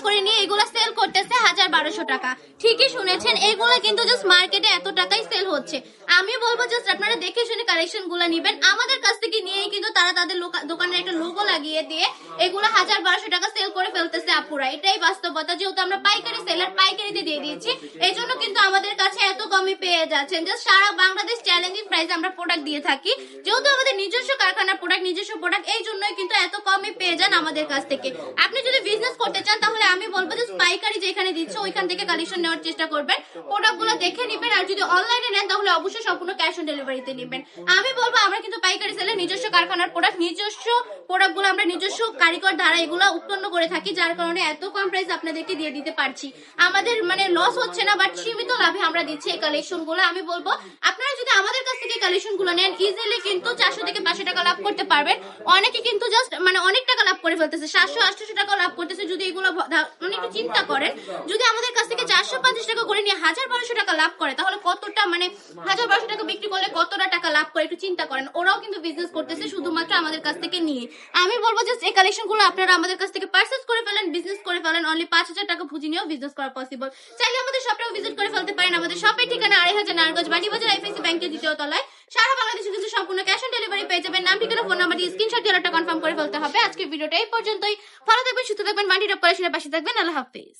করে নিয়ে এগুলো সেল করতেছে 1000-1200 টাকা। ঠিকই শুনেছেন, এগুলো কিন্তু জাস্ট মার্কেটে এত টাকাই সেল হচ্ছে। আমি বলবো জাস্ট আপনারা দেখে শুনে কালেকশন গুলো নিবেন। আমাদের কাছ থেকে নিয়েই কিন্তু তারা তাদের দোকানের একটা লোগো লাগিয়ে দিয়ে এগুলো 1000-1200 টাকা সেল করে ফেলতেছে আপুরা। এটাই বাস্তবতা, যেহেতু আমরা পাইকারি সেলার, পাইকারিতে দিয়ে দিয়েছি, এই জন্য কিন্তু আমাদের কাছে এত কমে পেয়ে যাচ্ছেন। জাস্ট সারা বাংলাদেশ চ্যালেঞ্জিং প্রাইসে আমরা প্রোডাক্ট দিয়ে থাকি, যেহেতু আমাদের নিজস্ব কারখানার প্রোডাক্ট, নিজস্ব প্রোডাক্ট, এই জন্যই কিন্তু এত কমে পেয়ে যান আমাদের কাছ থেকে। আপনি যদি বিজনেস করতে চান তাহলে আমি বলবো যে পাইকারি যেখানে দিচ্ছে ওইখান থেকে কালেকশন নেওয়ার চেষ্টা করবেন, প্রোডাক্ট গুলো দেখে নিবেন। আর যদি অনলাইনে নেন তাহলে অবশ্যই সম্পূর্ণ ক্যাশ অন ডেলিভারিতে নেবেন। আমি বলবো আমরা কিন্তু পাইকারি সেলে নিজস্ব কারখানার প্রোডাক্ট, নিজস্ব প্রোডাক্ট গুলো আমরা নিজস্ব কারিগর দ্বারা এগুলো উৎপন্ন করে থাকি, যার কারণে এত কম প্রাইস আপনাদেরকে দিয়ে দিতে পারছি। আমাদের মানে লস হচ্ছে না, বাট সীমিত লাভে আমরা দিচ্ছি এই কালেকশন গুলো। আমি বলবো আপনারা যদি আমাদের কাছ থেকে কালেকশন গুলো নেন, ইজিলি কিন্তু 400-500 টাকা লাভ করতে পারবেন। অনেকে কিন্তু জাস্ট মানে অনেক টাকা লাভ করে ফেলতেছে, 700-800 টাকা লাভ করতেছে। যদি এগুলো মানে একটু চিন্তা করেন, যদি আমাদের কাছ থেকে 450 টাকা করে নিয়ে 1000-1200 টাকা লাভ করে, তাহলে কতটা মানে 1000-1200 টাকা বিক্রি করলে কতটা টাকা লাভ করে একটু চিন্তা করেন। ওরাও কিন্তু বিজনেস করতেছে শুধুমাত্র আমাদের কাছ থেকে নিয়ে। আমি বলবো যে এই কালেকশন গুলো আপনারা আমাদের কাছ থেকে পারচেজ করে ফেলেন, বিজনেস করে ফেলেন। অনলি 5000 টাকা পুঁজি নিয়েও বিজনেস করা পসিবল। চাইলে আমাদের শপটাও ভিজিট করে ফেলতে পারেন। আমাদের শপের ঠিকানা 2500 নারায়ণগঞ্জ বাণীবাজার আইএফআইসি ব্যাংকের 2য় তলায়। সারা বাংলাদেশে কিন্তু সম্পূর্ণ ক্যাশ অন ডেলিভারি পেয়ে যাবেন। নাম, ঠিকানা, ফোন নাম্বার দিয়ে স্ক্রিনশট দিয়ে অর্ডারটা কনফার্ম করে ফেলতে হবে। আজকের ভিডিওটা এই পর্যন্তই। ভালো থাকবেন, সুস্থ থাকবেন, মাল্টি টপ কালেকশনের পাশে থাকবেন। আল্লাহ হাফেজ।